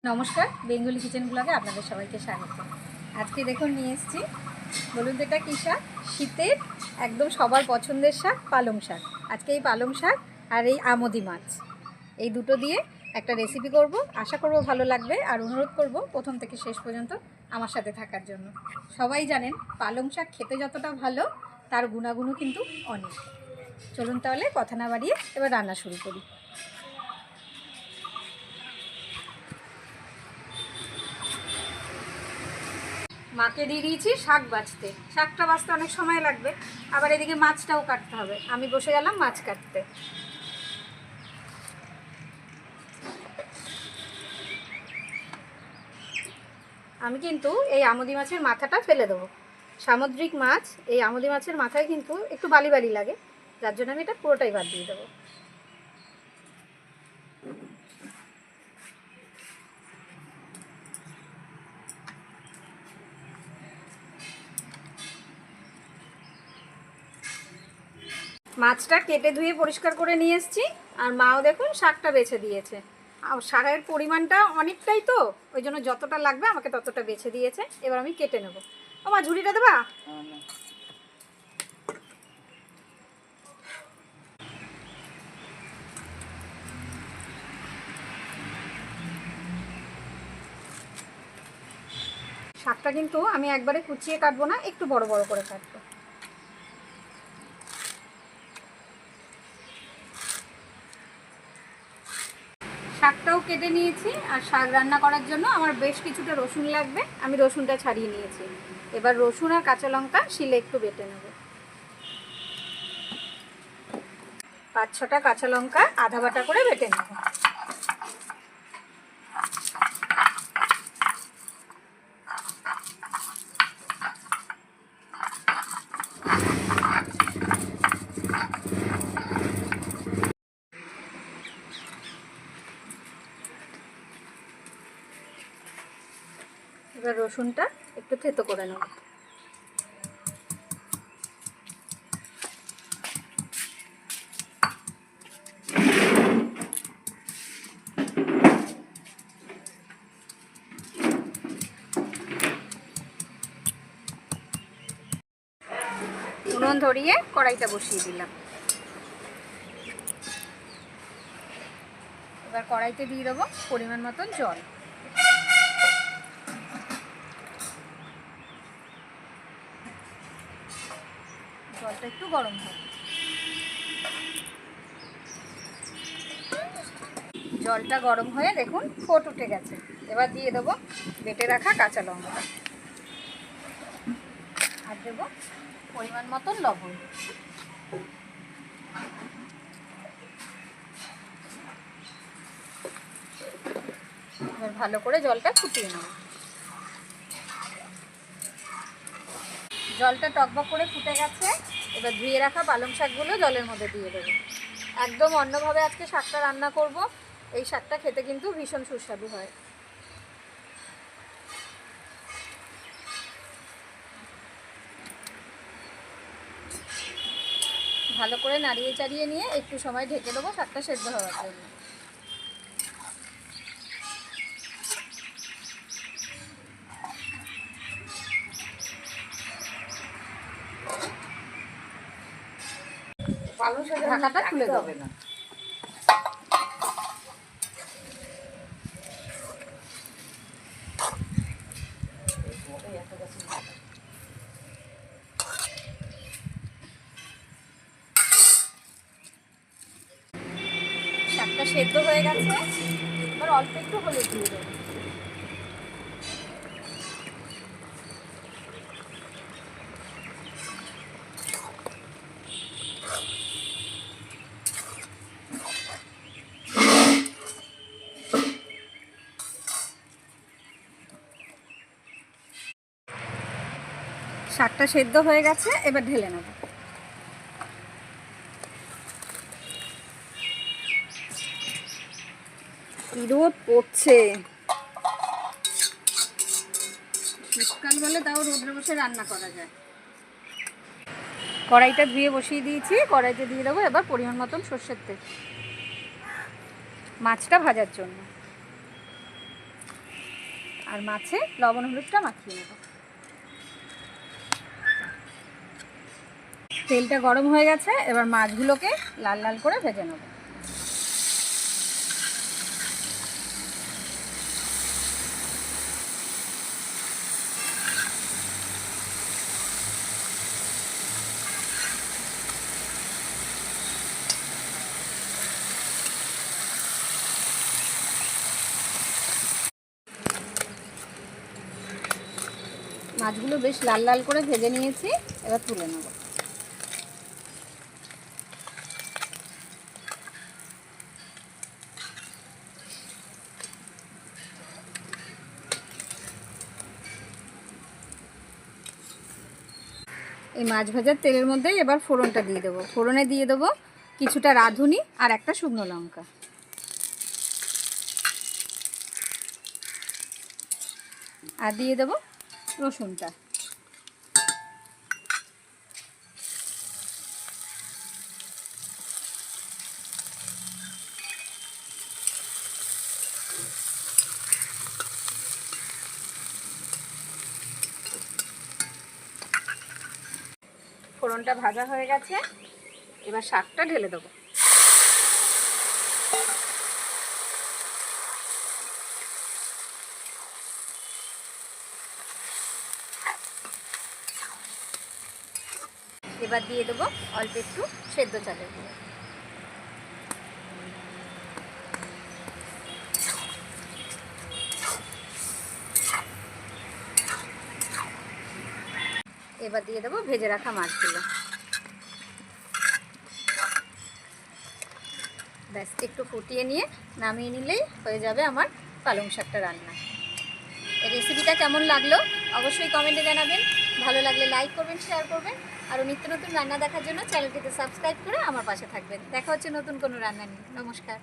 নমস্কার, Bengali kitchen ব্লগে আপনাদের সবাইকে স্বাগত। আজকে দেখুন নিয়ে এসেছি, বলুন তো এটা কী শাক? শীতের একদম সবার পছন্দের শাক, পালং শাক। আজকে এই পালং শাক আর এই আমোদি মাছ, এই দুটো দিয়ে একটা রেসিপি করব। আশা করব ভালো লাগবে, আর অনুরোধ করব প্রথম থেকে শেষ পর্যন্ত আমার সাথে থাকার জন্য। সবাই জানেন পালং শাক খেতে যতটা ভালো, তার গুণাগুণও কিন্তু অনেক। চলুন তাহলে কথা না বাড়িয়ে এবার রান্না শুরু করি। মাকে দিয়ে দিয়েছি শাক বাছতে। শাকটা বাছতে অনেক সময় লাগবে, আবার এদিকে মাছটাও কাটতে হবে। আমি বসে গেলাম মাছ কাটতে। আমি কিন্তু এই আমোদি মাছের মাথাটা ফেলে দেবো। সামুদ্রিক মাছ, এই আমোদি মাছের মাথায় কিন্তু একটু বালি বালি লাগে, যার জন্য আমি এটা পুরোটাই বাদ দিয়ে দেবো। মাছটা কেটে ধুয়ে পরিষ্কার করে নিয়ে এসেছি, আর মাও দেখুন শাকটা বেছে দিয়েছে। আর শাকের পরিমাণটা অনেকটাই, তো ওই জন্য যতটা লাগবে আমাকে ততটা বেছে দিয়েছে। এবার আমি কেটে নেবো। ও মা, ঝুড়িটা দেবা? শাকটা কিন্তু আমি একবারে কুচিয়ে কাটবো না, একটু বড় বড় করে কাটবো। শাকটাও কেটে নিয়েছি, আর শাক রান্না করার জন্য আমার বেশ কিছুটা রসুন লাগবে। আমি রসুনটা ছাড়িয়ে নিয়েছি। এবার রসুন আর কাঁচা লঙ্কা শিলে একটু বেটে নেব। 5-6টা কাঁচা লঙ্কা আধা বাটা করে বেটে নেব। এবার রসুনটা একটু থেতো করে নেব। উনুন ধরিয়ে কড়াইটা বসিয়ে দিলাম। এবার কড়াইতে দিয়ে দেবো পরিমাণ মতন জল। জলটা একটু গরম হবে। জলটা গরম হয়ে দেখুন ফোট উঠে গেছে। এবার দিয়ে দেবো বেটে রাখা কাঁচা লঙ্কা, আর দেবো পরিমাণ মতন লবণ। এবার ভালো করে জলটা ফুটিয়ে নেব। জলটা টকবক করে ফুটে গেছে। এবার ধুয়ে রাখা পালং শাকগুলো জলের মধ্যে দিয়ে দেবো। একদম অন্যভাবে আজকে শাকটা রান্না করব। এই শাকটা খেতে কিন্তু ভীষণ সুস্বাদু হয়। ভালো করে নাড়িয়ে চাড়িয়ে নিয়ে একটু সময় ঢেকে দেবো শাকটা সেদ্ধ হওয়ার জন্য। ঢাকাটা খুলে দেবে না। শাকটা সেদ্ধ হয়ে গেছে। এবার অল্প একটু হলুদ দিয়ে দেবো। শাকটা সেদ্ধ হয়ে গেছে, এবার ঢেলে নেব। রোদ পড়ছে, শীতকাল বলে তাও রোদ্রে বসে রান্না করা যায়। কড়াইটা ধুয়ে বসিয়ে দিয়েছি। কড়াইতে দিয়ে দেবো এবার পরিমাণ মতন সর্ষের তেল, মাছটা ভাজার জন্য। আর মাছে লবণ হলুদটা মাখিয়ে নেব। তেলটা গরম হয়ে গেছে, এবার মাছগুলোকে লাল লাল করে ভেজে নেব। মাছগুলো বেশ লাল লাল করে ভেজে নিয়েছি, এবার তুলে নেব। এই মাছ ভাজার তেলের মধ্যেই এবার ফোড়নটা দিয়ে দেবো। ফোড়নে দিয়ে দেবো কিছুটা রাঁধুনি আর একটা শুকনো লঙ্কা। আর দিয়ে দেবো রসুনটা। ফোড়নটা ভাজা হয়ে গেছে, এবার শাকটা ঢেলে দেবো। এবার দিয়ে দেবো অল্প একটু সেদ্ধ চালের গুঁড়ো। এবার দিয়ে দেবো ভেজে রাখা মাছগুলো। ব্যাস একটু ফুটিয়ে নিয়ে নামিয়ে নিলেই হয়ে যাবে আমার পালং শাকটা রান্না। এই রেসিপিটা কেমন লাগলো অবশ্যই কমেন্টে জানাবেন। ভালো লাগলে লাইক করবেন, শেয়ার করবেন। আরও নিত্য নতুন রান্না দেখার জন্য চ্যানেলটিতে সাবস্ক্রাইব করে আমার পাশে থাকবেন। দেখা হচ্ছে নতুন কোনো রান্না নিয়ে। নমস্কার।